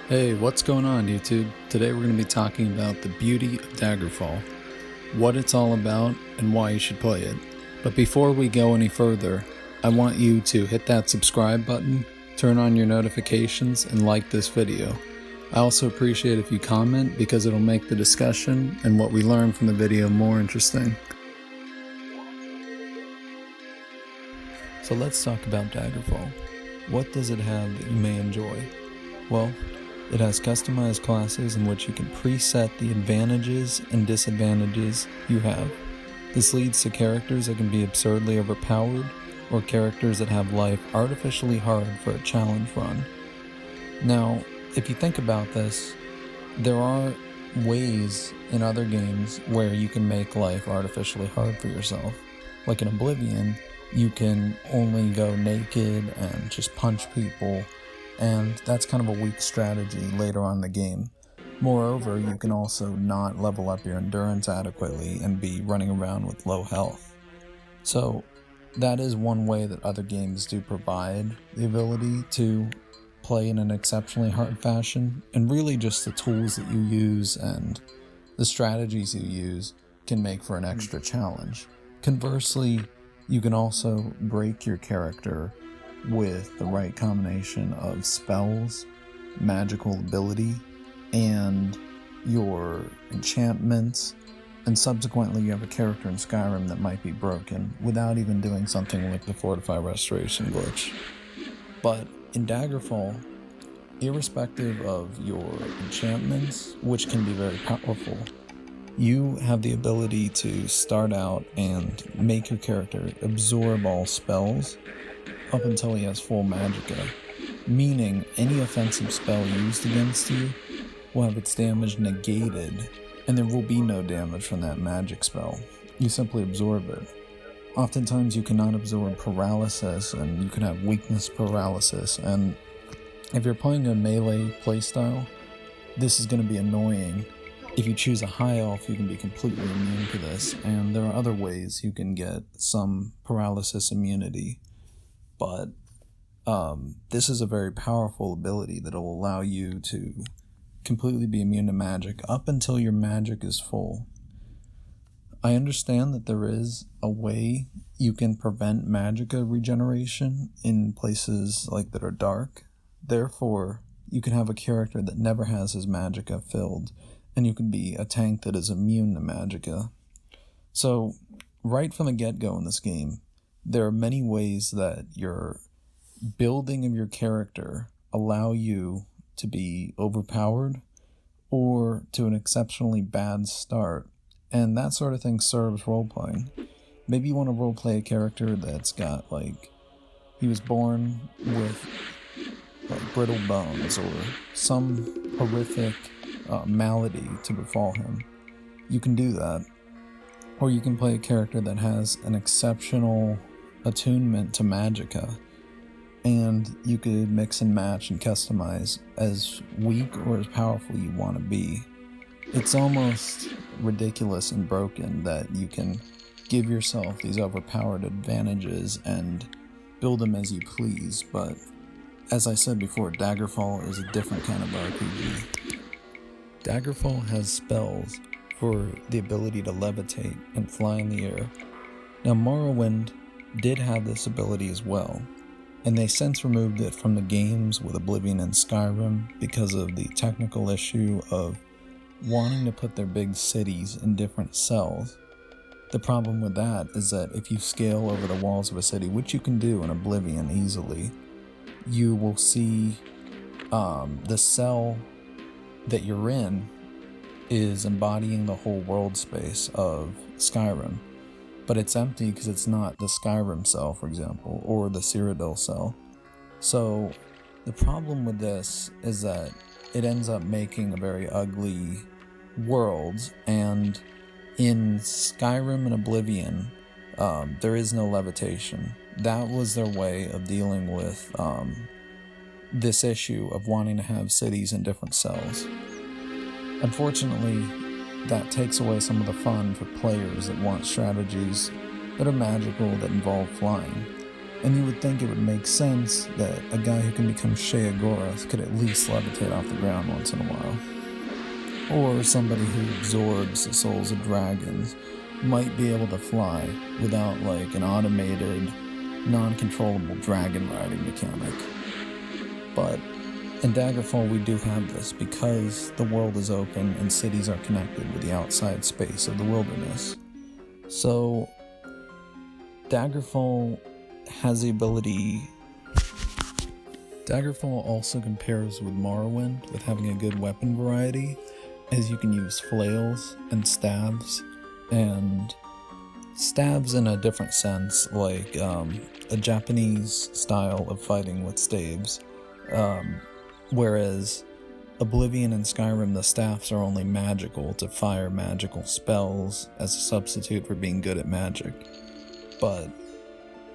Hey, what's going on, YouTube? Today we're going to be talking about the beauty of Daggerfall, what it's all about, and why you should play it. But before we go any further, I want you to hit that subscribe button, turn on your notifications, and like this video. I also appreciate if you comment because it'll make the discussion and what we learn from the video more interesting. So let's talk about Daggerfall. What does it have that you may enjoy? Well, it has customized classes in which you can preset the advantages and disadvantages you have. This leads to characters that can be absurdly overpowered, or characters that have life artificially hard for a challenge run. Now, if you think about this, there are ways in other games where you can make life artificially hard for yourself. Like in Oblivion, you can only go naked and just punch people, and that's kind of a weak strategy later on in the game. Moreover, you can also not level up your endurance adequately and be running around with low health. So that is one way that other games do provide the ability to play in an exceptionally hard fashion, and really just the tools that you use and the strategies you use can make for an extra challenge. Conversely, you can also break your character with the right combination of spells, magical ability, and your enchantments, and subsequently you have a character in Skyrim that might be broken without even doing something like the Fortify Restoration glitch. But in Daggerfall, irrespective of your enchantments, which can be very powerful, you have the ability to start out and make your character absorb all spells up until he has full magicka, meaning any offensive spell used against you will have its damage negated, and there will be no damage from that magic spell. You simply absorb it. Oftentimes you cannot absorb paralysis, and you can have weakness paralysis, and if you're playing a melee playstyle, this is going to be annoying. If you choose a high elf, you can be completely immune to this, and there are other ways you can get some paralysis immunity. But this is a very powerful ability that will allow you to completely be immune to magic up until your magic is full. I understand that there is a way you can prevent magicka regeneration in places like that are dark. Therefore, you can have a character that never has his magicka filled, and you can be a tank that is immune to magicka. So, right from the get-go in this game, there are many ways that your building of your character allow you to be overpowered or to an exceptionally bad start, and that sort of thing serves role-playing. Maybe you want to role-play a character that's got, he was born with brittle bones or some horrific malady to befall him. You can do that. Or you can play a character that has an exceptional attunement to magicka, and you could mix and match and customize as weak or as powerful you want to be. It's almost ridiculous and broken that you can give yourself these overpowered advantages and build them as you please, but as I said before, Daggerfall is a different kind of RPG. Daggerfall has spells for the ability to levitate and fly in the air. Now, Morrowind did have this ability as well, and they since removed it from the games with Oblivion and Skyrim because of the technical issue of wanting to put their big cities in different cells. The problem with that is that if you scale over the walls of a city, which you can do in Oblivion easily, you will see the cell that you're in is embodying the whole world space of Skyrim, but it's empty because it's not the Skyrim cell, for example, or the Cyrodiil cell. So the problem with this is that it ends up making a very ugly world, and in Skyrim and Oblivion, there is no levitation. That was their way of dealing with this issue of wanting to have cities in different cells. Unfortunately, that takes away some of the fun for players that want strategies that are magical, that involve flying. And you would think it would make sense that a guy who can become Sheogorath could at least levitate off the ground once in a while. Or somebody who absorbs the souls of dragons might be able to fly without like an automated, non-controllable dragon riding mechanic. But in Daggerfall we do have this because the world is open and cities are connected with the outside space of the wilderness. So Daggerfall has the ability... Daggerfall also compares with Morrowind with having a good weapon variety, as you can use flails and stabs in a different sense, like a Japanese style of fighting with staves, whereas Oblivion and Skyrim, the staffs are only magical to fire magical spells as a substitute for being good at magic. But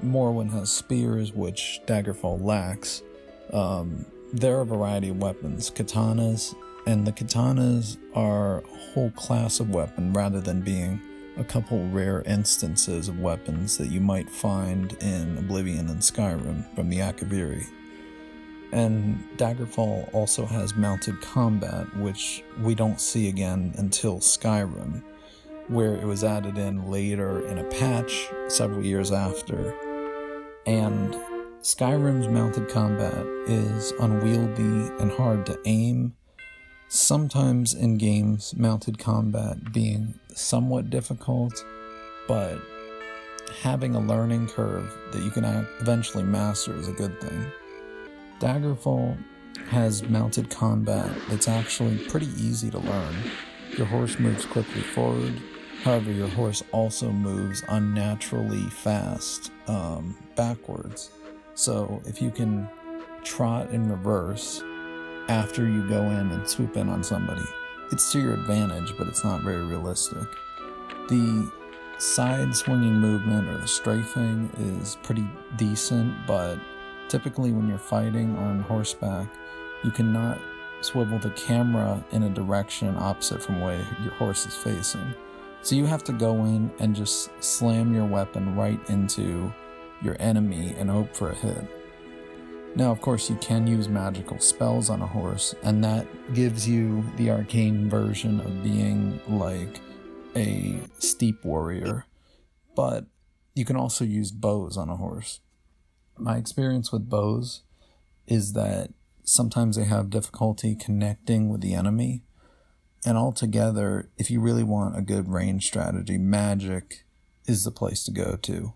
Morrowind has spears, which Daggerfall lacks. There are a variety of weapons, katanas, and the katanas are a whole class of weapon rather than being a couple rare instances of weapons that you might find in Oblivion and Skyrim from the Akaviri. And Daggerfall also has mounted combat, which we don't see again until Skyrim, where it was added in later in a patch several years after. And Skyrim's mounted combat is unwieldy and hard to aim, sometimes in games mounted combat being somewhat difficult, but having a learning curve that you can eventually master is a good thing. Daggerfall has mounted combat that's actually pretty easy to learn. Your horse moves quickly forward, however your horse also moves unnaturally fast backwards. So if you can trot in reverse after you go in and swoop in on somebody, it's to your advantage, but it's not very realistic. The side swinging movement or the strafing is pretty decent, but typically when you're fighting on horseback, you cannot swivel the camera in a direction opposite from where your horse is facing. So you have to go in and just slam your weapon right into your enemy and hope for a hit. Now, of course, you can use magical spells on a horse, and that gives you the arcane version of being like a steep warrior, but you can also use bows on a horse. My experience with bows is that sometimes they have difficulty connecting with the enemy, and altogether, if you really want a good range strategy, magic is the place to go to.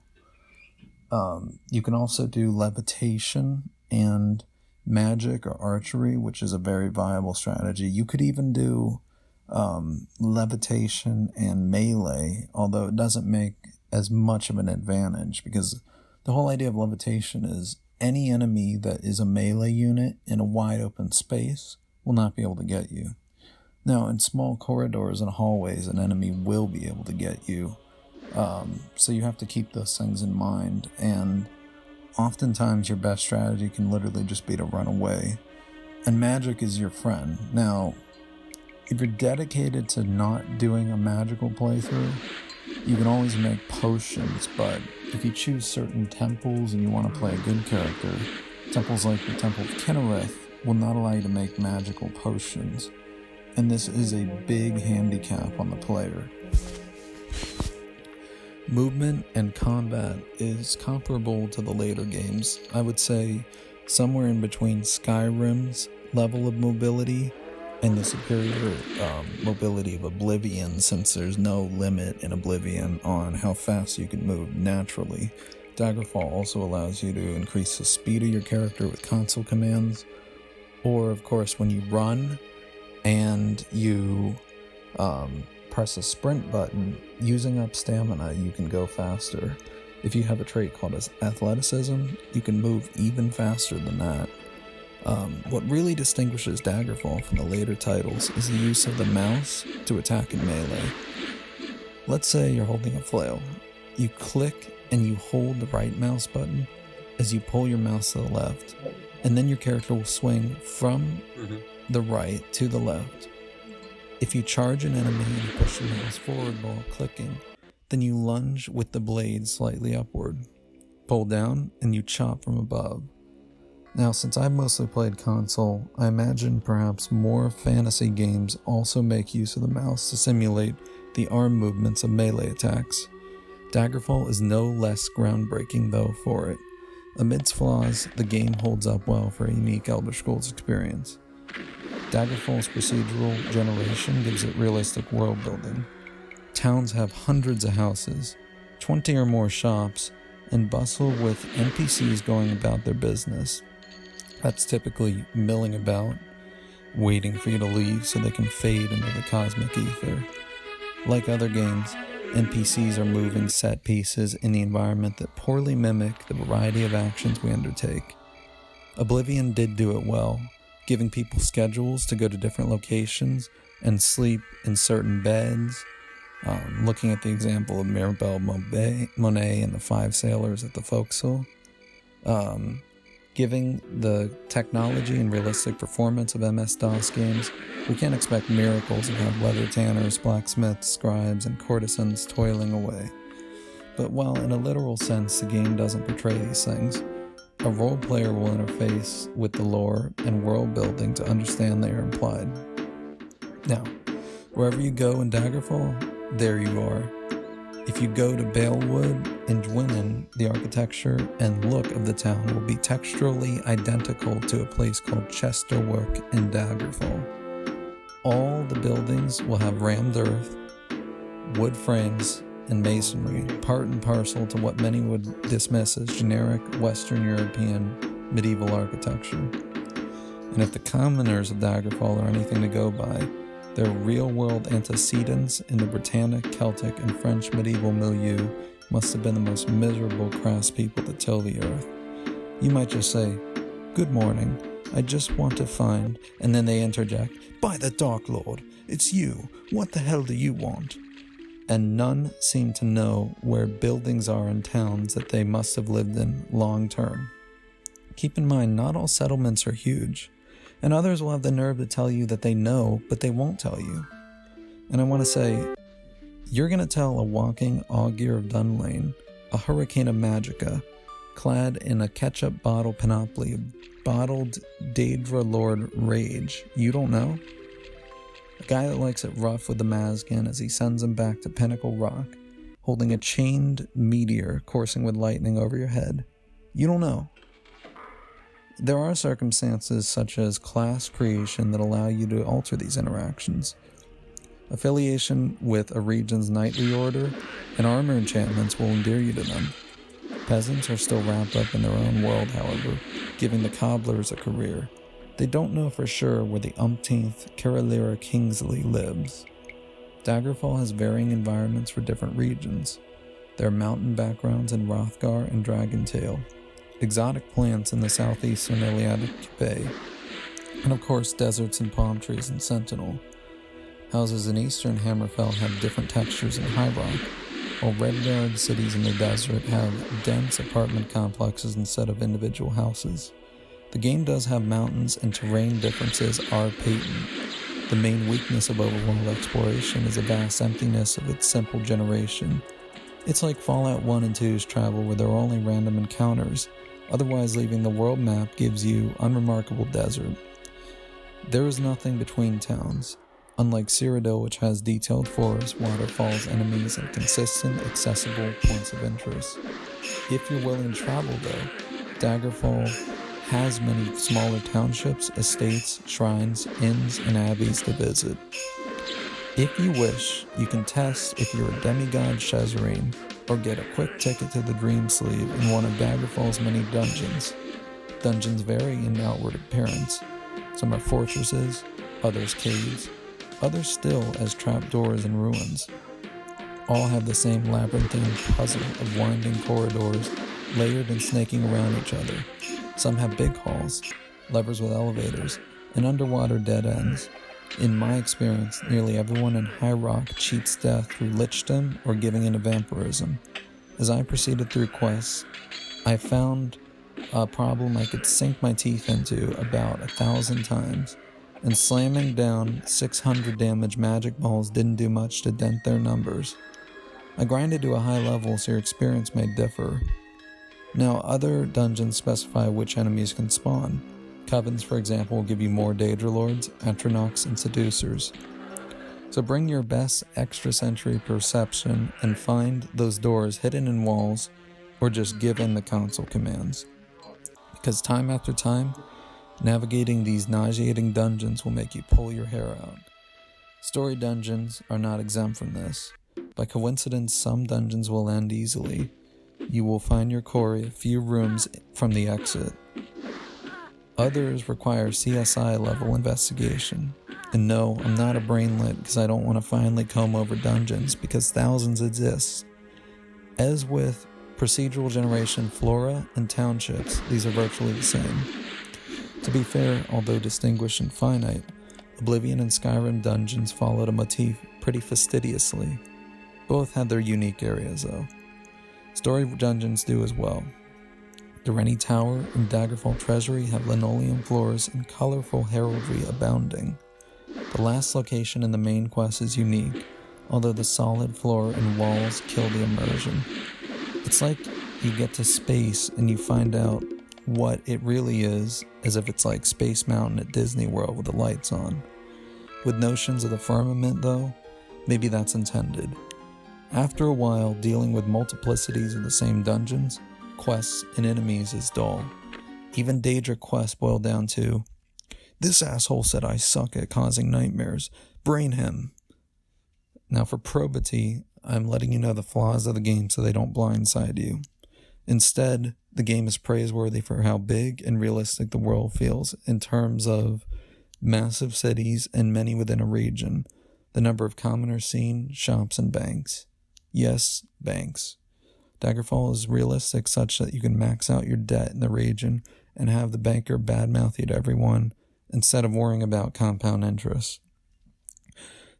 You can also do levitation and magic or archery, which is a very viable strategy. You could even do levitation and melee, although it doesn't make as much of an advantage, because the whole idea of levitation is any enemy that is a melee unit in a wide open space will not be able to get you. Now, in small corridors and hallways, an enemy will be able to get you. So you have to keep those things in mind, and oftentimes your best strategy can literally just be to run away. And magic is your friend. Now, if you're dedicated to not doing a magical playthrough, you can always make potions, but if you choose certain temples and you want to play a good character, temples like the Temple of Kinnereth will not allow you to make magical potions. And this is a big handicap on the player. Movement and combat is comparable to the later games. I would say somewhere in between Skyrim's level of mobility and the superior mobility of Oblivion, since there's no limit in Oblivion on how fast you can move naturally. Daggerfall also allows you to increase the speed of your character with console commands, or of course when you run and you press a sprint button, using up stamina, you can go faster. If you have a trait called as athleticism, you can move even faster than that. What really distinguishes Daggerfall from the later titles is the use of the mouse to attack in melee. Let's say you're holding a flail. You click and you hold the right mouse button as you pull your mouse to the left, and then your character will swing from the right to the left. If you charge an enemy and push the mouse forward while clicking, then you lunge with the blade slightly upward. pull down, and you chop from above. Now, since I've mostly played console, I imagine perhaps more fantasy games also make use of the mouse to simulate the arm movements of melee attacks. Daggerfall is no less groundbreaking though for it. Amidst flaws, the game holds up well for a unique Elder Scrolls experience. Daggerfall's procedural generation gives it realistic world building. Towns have hundreds of houses, 20 or more shops, and bustle with NPCs going about their business. That's typically milling about, waiting for you to leave so they can fade into the cosmic ether. Like other games, NPCs are moving set pieces in the environment that poorly mimic the variety of actions we undertake. Oblivion did do it well, giving people schedules to go to different locations and sleep in certain beds. Looking at the example of Mirabelle Monet and the Five Sailors at the Forecastle, giving the technology and realistic performance of MS-DOS games, we can't expect miracles and have leather tanners, blacksmiths, scribes, and courtesans toiling away. But while in a literal sense the game doesn't portray these things, a role player will interface with the lore and world building to understand they are implied. Now, wherever you go in Daggerfall, there you are. If you go to Balewood and Dwinnen, the architecture and look of the town will be texturally identical to a place called Chesterwork in Daggerfall. All the buildings will have rammed earth, wood frames, and masonry, part and parcel to what many would dismiss as generic Western European medieval architecture. And if the commoners of Daggerfall are anything to go by, their real-world antecedents in the Britannic, Celtic, and French medieval milieu must have been the most miserable craftspeople to till the earth. You might just say, "Good morning, I just want to find," and then they interject, "By the Dark Lord, it's you, what the hell do you want?" And none seem to know where buildings are in towns that they must have lived in long term. Keep in mind, not all settlements are huge. And others will have the nerve to tell you that they know, but they won't tell you. And I want to say, you're going to tell a walking Augur of Dunlane, a hurricane of Magica, clad in a ketchup bottle panoply of bottled Daedra Lord rage, you don't know? A guy that likes it rough with the Mazgan as he sends him back to Pinnacle Rock, holding a chained meteor coursing with lightning over your head, you don't know. There are circumstances such as class creation that allow you to alter these interactions. Affiliation with a region's knightly order and armor enchantments will endear you to them. Peasants are still wrapped up in their own world, however, giving the cobblers a career. They don't know for sure where the umpteenth Carolira Kingsley lives. Daggerfall has varying environments for different regions. There are mountain backgrounds in Hrothgar and Dragentail, exotic plants in the southeastern Iliadic Bay, and of course deserts and palm trees in Sentinel. Houses in eastern Hammerfell have different textures in High Rock, while red-guard cities in the desert have dense apartment complexes instead of individual houses. The game does have mountains, and terrain differences are patent. The main weakness of overworld exploration is the vast emptiness of its simple generation. It's like Fallout 1 and 2's travel, where there are only random encounters, otherwise leaving the world map gives you unremarkable desert. There is nothing between towns, unlike Cyrodiil, which has detailed forests, waterfalls, enemies, and consistent, accessible points of interest. If you're willing to travel though, Daggerfall has many smaller townships, estates, shrines, inns, and abbeys to visit. If you wish, you can test if you're a demigod Shezarene, or get a quick ticket to the Dream Sleeve in one of Daggerfall's many dungeons. Dungeons vary in outward appearance. Some are fortresses, others caves, others still as trapdoors and ruins. All have the same labyrinthine puzzle of winding corridors, layered and snaking around each other. Some have big halls, levers with elevators, and underwater dead ends. In my experience, nearly everyone in High Rock cheats death through lichdom or giving in to vampirism. As I proceeded through quests, I found a problem I could sink my teeth into about 1,000 times, and slamming down 600 damage magic balls didn't do much to dent their numbers. I grinded to a high level so your experience may differ. Now, other dungeons specify which enemies can spawn. Covens, for example, will give you more Daedra Lords, Atronachs, and Seducers. So bring your best extrasensory perception and find those doors hidden in walls, or just give in the console commands. Because time after time, navigating these nauseating dungeons will make you pull your hair out. Story dungeons are not exempt from this. By coincidence, some dungeons will end easily. You will find your quarry a few rooms from the exit. Others require CSI level investigation. And no, I'm not a brainlet because I don't want to finally comb over dungeons because thousands exist. As with procedural generation flora and townships, these are virtually the same. To be fair, although distinguished and finite, Oblivion and Skyrim dungeons followed a motif pretty fastidiously. Both had their unique areas though. Story dungeons do as well. The Rennie Tower and Daggerfall Treasury have linoleum floors and colorful heraldry abounding. The last location in the main quest is unique, although the solid floor and walls kill the immersion. It's like you get to space and you find out what it really is, as if it's like Space Mountain at Disney World with the lights on. With notions of the firmament though, maybe that's intended. After a while, dealing with multiplicities of the same dungeons, quests, and enemies is dull. Even Daedra quests boil down to, "This asshole said I suck at causing nightmares. Brain him." Now for probity, I'm letting you know the flaws of the game so they don't blindside you. Instead, the game is praiseworthy for how big and realistic the world feels in terms of massive cities and many within a region, the number of commoners seen, shops, and banks. Yes, banks. Daggerfall is realistic such that you can max out your debt in the region and have the banker badmouth you to everyone instead of worrying about compound interest.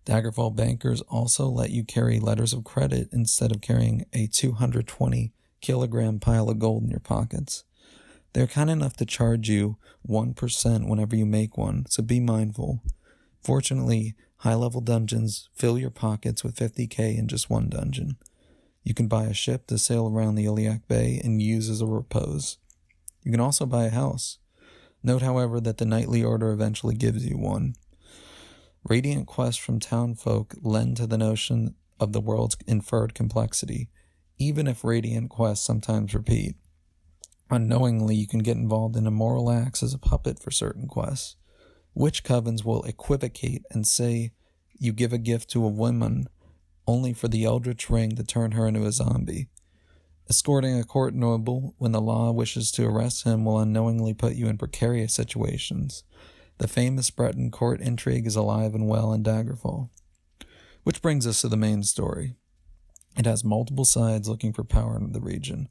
Daggerfall bankers also let you carry letters of credit instead of carrying a 220-kilogram pile of gold in your pockets. They're kind enough to charge you 1% whenever you make one, so be mindful. Fortunately, high-level dungeons fill your pockets with 50k in just one dungeon. You can buy a ship to sail around the Iliac Bay and use as a repose. You can also buy a house. Note, however, that the Knightly Order eventually gives you one. Radiant quests from townfolk lend to the notion of the world's inferred complexity, even if Radiant quests sometimes repeat. Unknowingly, you can get involved in immoral acts as a puppet for certain quests. Witch covens will equivocate and say you give a gift to a woman only for the Eldritch Ring to turn her into a zombie. Escorting a court noble when the law wishes to arrest him will unknowingly put you in precarious situations. The famous Breton court intrigue is alive and well in Daggerfall. Which brings us to the main story. It has multiple sides looking for power in the region.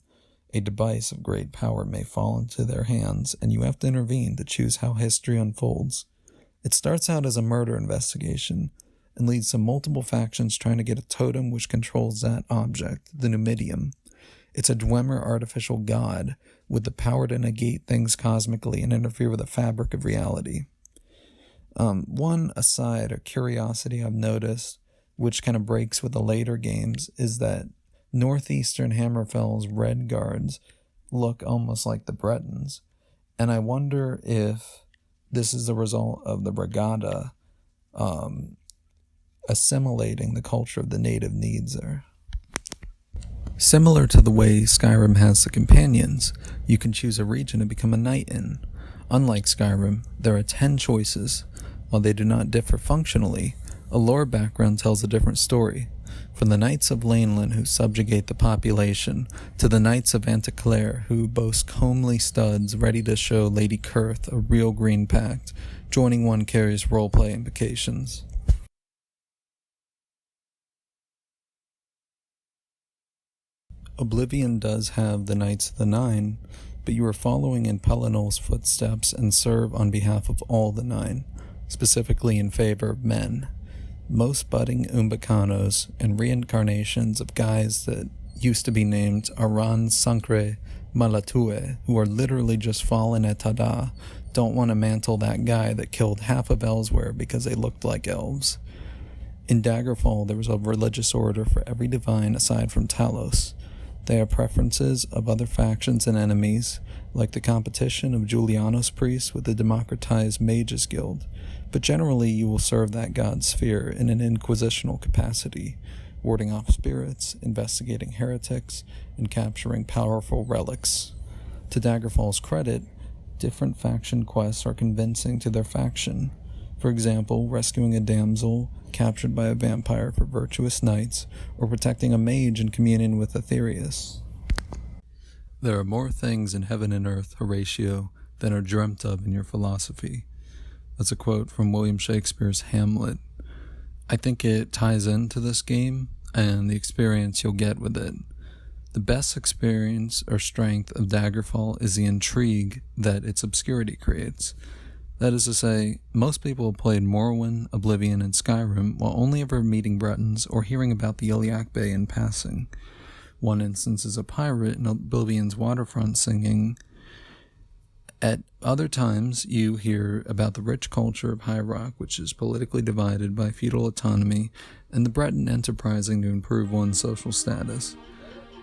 A device of great power may fall into their hands, and you have to intervene to choose how history unfolds. It starts out as a murder investigation, and leads to multiple factions trying to get a totem which controls that object, the Numidium. It's a Dwemer artificial god with the power to negate things cosmically and interfere with the fabric of reality. One aside or curiosity I've noticed, which kind of breaks with the later games, is that northeastern Hammerfell's red guards look almost like the Bretons, and I wonder if this is the result of the Brigada assimilating the culture of the native needs there. Similar to the way Skyrim has the companions, you can choose a region to become a knight in. Unlike Skyrim, there are 10 choices. While they do not differ functionally, a lore background tells a different story. From the Knights of Laneland who subjugate the population, to the Knights of Anticlair who boast comely studs ready to show Lady Kurth a real green pact, joining one carries roleplay implications. Oblivion does have the Knights of the Nine, but you are following in Pelinol's footsteps and serve on behalf of all the Nine, specifically in favor of men. Most budding Umbacanos and reincarnations of guys that used to be named Aran Sankre Malatue, who are literally just fallen at Tada, don't want to mantle that guy that killed half of Elsewhere because they looked like elves. In Daggerfall, there was a religious order for every divine aside from Talos. They have preferences of other factions and enemies, like the competition of Julianos priests with the democratized Mages Guild, but generally you will serve that god's sphere in an inquisitional capacity, warding off spirits, investigating heretics, and capturing powerful relics. To Daggerfall's credit, different faction quests are convincing to their faction. For example, rescuing a damsel captured by a vampire for virtuous knights, or protecting a mage in communion with Aetherius. There are more things in heaven and earth, Horatio, than are dreamt of in your philosophy. That's a quote from William Shakespeare's Hamlet. I think it ties into this game and the experience you'll get with it. The best experience or strength of Daggerfall is the intrigue that its obscurity creates. That is to say, most people have played Morrowind, Oblivion, and Skyrim while only ever meeting Bretons or hearing about the Iliac Bay in passing. One instance is a pirate in Oblivion's waterfront singing. At other times, you hear about the rich culture of High Rock, which is politically divided by feudal autonomy, and the Breton enterprising to improve one's social status.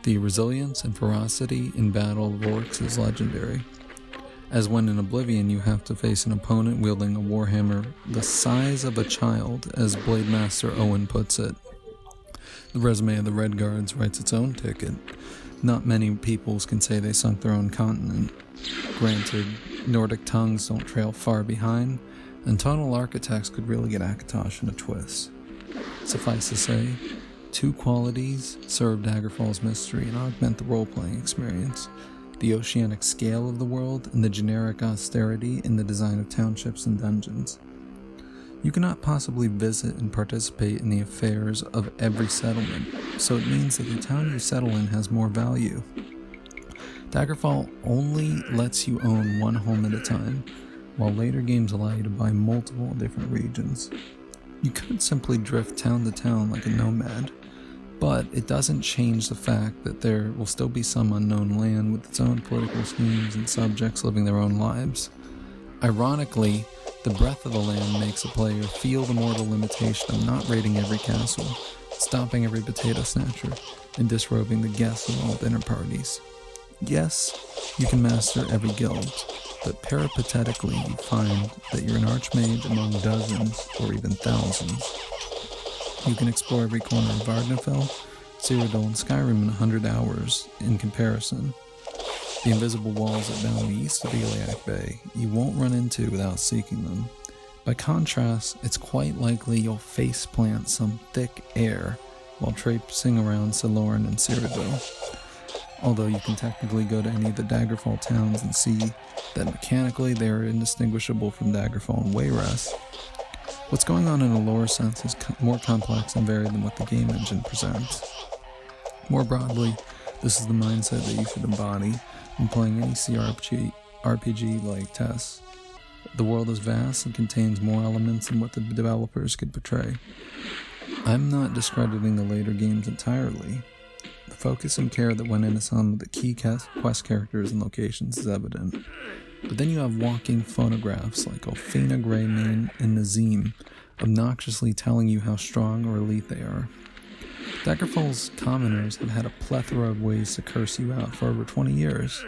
The resilience and ferocity in battle of orcs is legendary, as when in Oblivion you have to face an opponent wielding a warhammer the size of a child, as Blade Master Owen puts it. The resume of the Red Guards writes its own ticket. Not many peoples can say they sunk their own continent. Granted, Nordic tongues don't trail far behind, and tonal architects could really get Akatosh in a twist. Suffice to say, two qualities serve Daggerfall's mystery and augment the role-playing experience: the oceanic scale of the world and the generic austerity in the design of townships and dungeons. You cannot possibly visit and participate in the affairs of every settlement, so it means that the town you settle in has more value. Daggerfall only lets you own one home at a time, while later games allow you to buy multiple different regions. You could simply drift town to town like a nomad, but it doesn't change the fact that there will still be some unknown land with its own political schemes and subjects living their own lives. Ironically, the breadth of the land makes a player feel the mortal limitation of not raiding every castle, stopping every potato snatcher, and disrobing the guests of all dinner parties. Yes, you can master every guild, but peripatetically you find that you're an archmage among dozens or even thousands. You can explore every corner of Vardenfell, Cyrodiil, and Skyrim in 100 hours in comparison. The invisible walls that bound the east of Iliac Bay you won't run into without seeking them. By contrast, it's quite likely you'll faceplant some thick air while traipsing around Silorn and Cyrodiil. Although you can technically go to any of the Daggerfall towns and see that mechanically they are indistinguishable from Daggerfall and Wayrest, what's going on in a lore sense is more complex and varied than what the game engine presents. More broadly, this is the mindset that you should embody when playing any RPG like TES. The world is vast and contains more elements than what the developers could portray. I'm not discrediting the later games entirely. The focus and care that went into some of the key quest characters and locations is evident. But then you have walking phonographs like Elfina Greymane and Nazim, obnoxiously telling you how strong or elite they are. Daggerfall's commoners have had a plethora of ways to curse you out for over 20 years.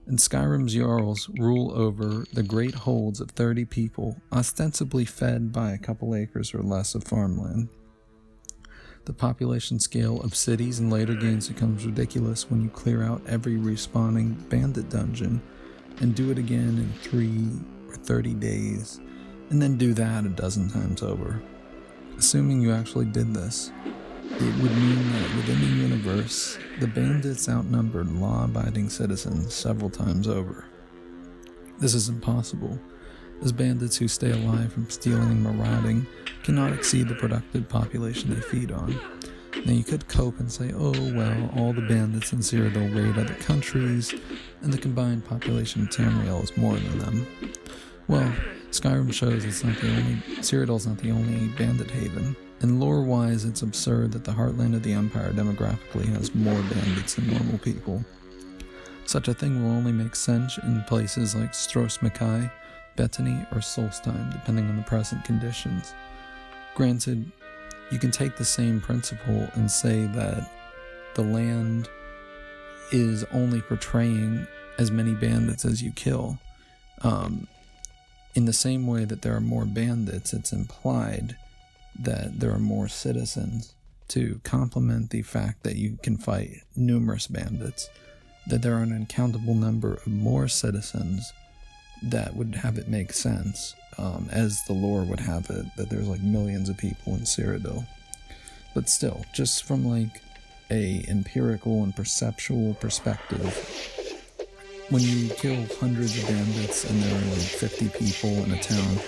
And Skyrim's Jarls rule over the great holds of 30 people, ostensibly fed by a couple acres or less of farmland. The population scale of cities in later games becomes ridiculous when you clear out every respawning bandit dungeon and do it again in 3 or 30 days, and then do that a dozen times over. Assuming you actually did this, it would mean that within the universe, the bandits outnumbered law-abiding citizens several times over. This is impossible, as bandits who stay alive from stealing and marauding cannot exceed the productive population they feed on. Now you could cope and say, oh well, all the bandits in Cyrodiil raid other countries, and the combined population of Tamriel is more than them. Well, Skyrim shows Cyrodiil's not the only bandit haven, and lore-wise it's absurd that the heartland of the Empire demographically has more bandits than normal people. Such a thing will only make sense in places like Stros Makai, Bethany, or Solstheim, depending on the present conditions. Granted, you can take the same principle and say that the land is only portraying as many bandits as you kill. In the same way that there are more bandits, it's implied that there are more citizens to complement the fact that you can fight numerous bandits, that there are an uncountable number of more citizens that would have it make sense, as the lore would have it, that there's like millions of people in Cyrodiil. But still, just from like a empirical and perceptual perspective, when you kill hundreds of bandits and there are like 50 people in a town,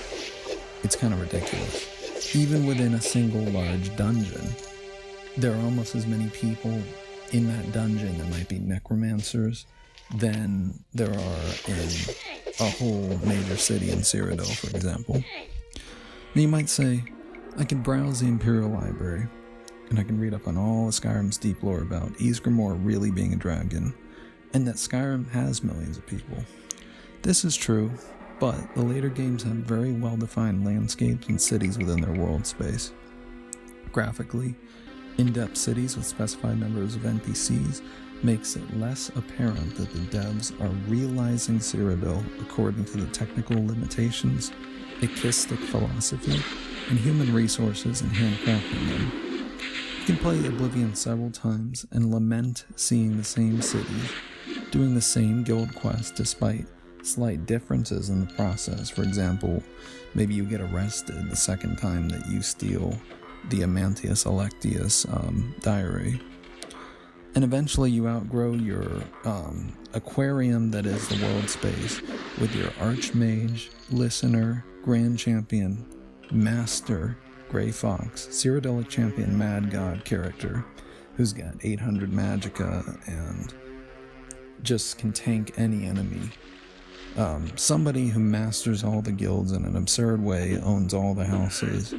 it's kind of ridiculous. Even within a single large dungeon, there are almost as many people in that dungeon that might be necromancers than there are in a whole major city in Cyrodiil, for example. Now you might say, I can browse the Imperial Library, and I can read up on all of Skyrim's deep lore about Ysgramor really being a dragon, and that Skyrim has millions of people. This is true, but the later games have very well-defined landscapes and cities within their world space. Graphically, in-depth cities with specified numbers of NPCs makes it less apparent that the devs are realizing Cyrodiil according to the technical limitations, echistic philosophy, and human resources in handcrafting them. You can play Oblivion several times and lament seeing the same cities, doing the same guild quests despite slight differences in the process. For example, maybe you get arrested the second time that you steal the Amantius Electius diary. And eventually you outgrow your aquarium that is the world space with your Archmage, Listener, Grand Champion, Master, Grey Fox, Cyrodiilic Champion Mad God character who's got 800 magicka and just can tank any enemy. Somebody who masters all the guilds in an absurd way, owns all the houses,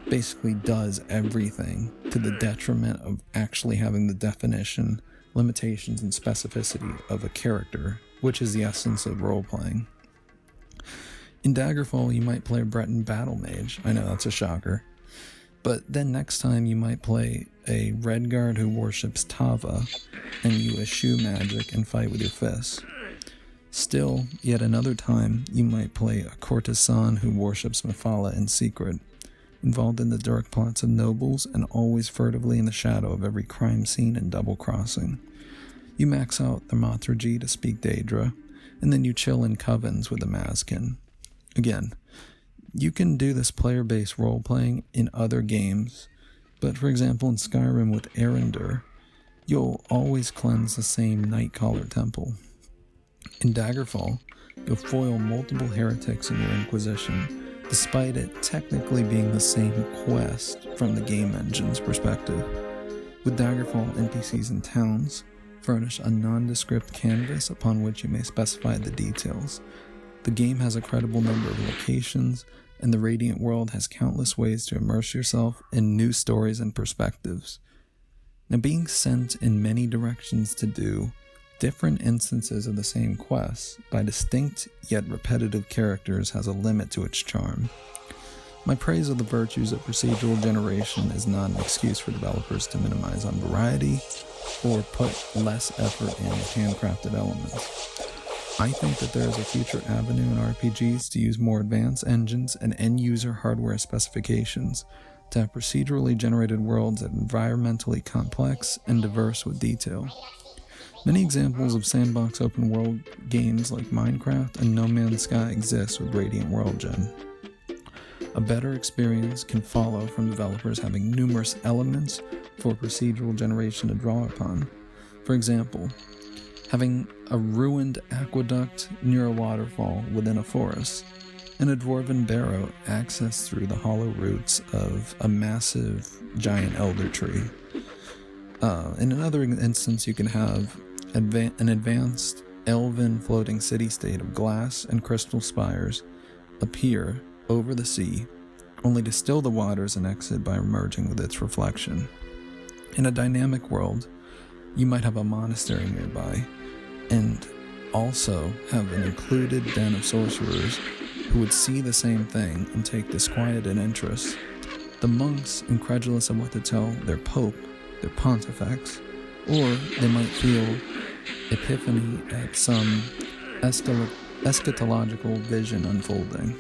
basically does everything to the detriment of actually having the definition, limitations, and specificity of a character, which is the essence of role-playing. In Daggerfall, you might play a Breton battle mage. I know that's a shocker. But then next time you might play a Redguard who worships Tava, and you eschew magic and fight with your fists. Still, yet another time, you might play a courtesan who worships Mephala in secret, involved in the dark plots of nobles and always furtively in the shadow of every crime scene and double-crossing. You max out Thaumaturgy to speak Daedra, and then you chill in covens with the Mazkin. Again, you can do this player-based role-playing in other games, but for example in Skyrim with Erendur, you'll always cleanse the same Nightcaller temple. In Daggerfall, you'll foil multiple heretics in your Inquisition, despite it technically being the same quest from the game engine's perspective. With Daggerfall, NPCs and towns furnish a nondescript canvas upon which you may specify the details. The game has a credible number of locations, and the Radiant world has countless ways to immerse yourself in new stories and perspectives. Now, being sent in many directions to do different instances of the same quest by distinct yet repetitive characters has a limit to its charm. My praise of the virtues of procedural generation is not an excuse for developers to minimize on variety or put less effort in handcrafted elements. I think that there is a future avenue in RPGs to use more advanced engines and end-user hardware specifications to have procedurally generated worlds that are environmentally complex and diverse with detail. Many examples of sandbox open world games like Minecraft and No Man's Sky exist with Radiant World Gen. A better experience can follow from developers having numerous elements for procedural generation to draw upon. For example, having a ruined aqueduct near a waterfall within a forest, and a dwarven barrow accessed through the hollow roots of a massive giant elder tree. In another instance, you can have an advanced elven floating city-state of glass and crystal spires appear over the sea, only to still the waters and exit by merging with its reflection. In a dynamic world, you might have a monastery nearby, and also have an included den of sorcerers who would see the same thing and take disquieted interest. The monks, incredulous of what to tell their pope, their pontifex, or they might feel epiphany at some eschatological vision unfolding.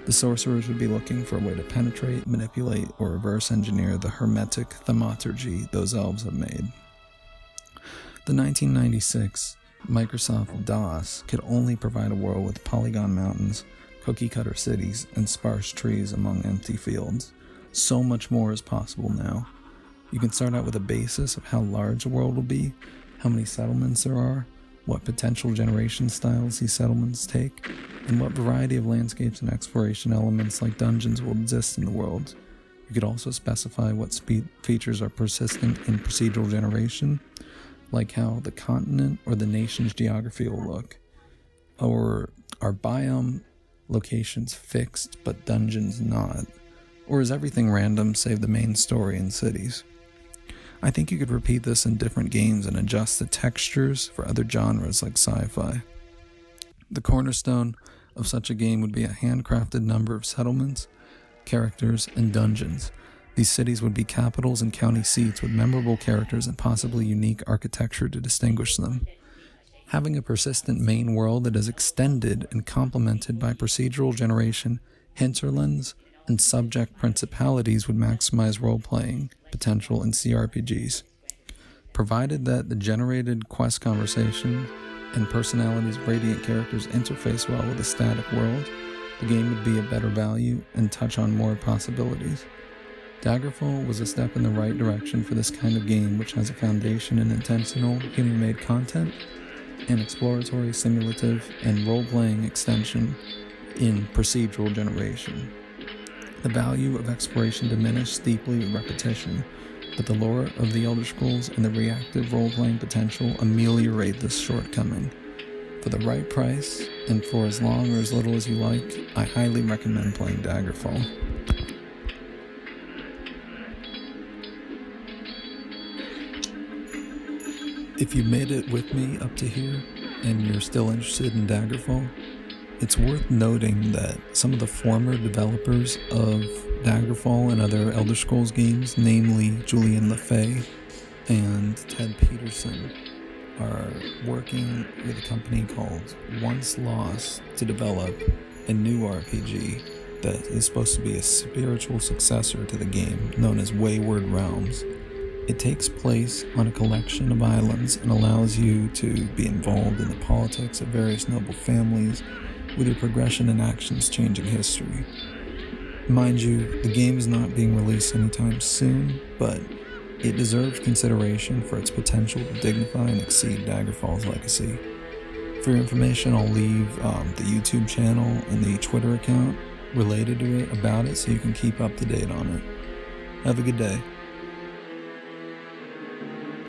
The sorcerers would be looking for a way to penetrate, manipulate, or reverse engineer the hermetic thaumaturgy those elves have made. The 1996 Microsoft DOS could only provide a world with polygon mountains, cookie-cutter cities, and sparse trees among empty fields. So much more is possible now. You can start out with a basis of how large a world will be, how many settlements there are, what potential generation styles these settlements take, and what variety of landscapes and exploration elements like dungeons will exist in the world. You could also specify what features are persistent in procedural generation, like how the continent or the nation's geography will look. Or are biome locations fixed but dungeons not? Or is everything random save the main story and cities? I think you could repeat this in different games and adjust the textures for other genres like sci-fi. The cornerstone of such a game would be a handcrafted number of settlements, characters, and dungeons. These cities would be capitals and county seats with memorable characters and possibly unique architecture to distinguish them. Having a persistent main world that is extended and complemented by procedural generation, hinterlands, and subject principalities would maximize role-playing potential in CRPGs. Provided that the generated quest conversation and personalities of radiant characters interface well with a static world, the game would be a better value and touch on more possibilities. Daggerfall was a step in the right direction for this kind of game, which has a foundation in intentional, human-made content, and exploratory, simulative, and role-playing extension in procedural generation. The value of exploration diminished deeply with repetition, but the lore of the Elder Scrolls and the reactive role-playing potential ameliorate this shortcoming. For the right price, and for as long or as little as you like, I highly recommend playing Daggerfall. If you made it with me up to here, and you're still interested in Daggerfall, it's worth noting that some of the former developers of Daggerfall and other Elder Scrolls games, namely Julian LaFay and Ted Peterson, are working with a company called Once Lost to develop a new RPG that is supposed to be a spiritual successor to the game known as Wayward Realms. It takes place on a collection of islands and allows you to be involved in the politics of various noble families, with your progression and actions changing history. Mind you, the game is not being released anytime soon, but it deserves consideration for its potential to dignify and exceed Daggerfall's legacy. For your information, I'll leave the YouTube channel and the Twitter account related to it about it so you can keep up to date on it. Have a good day.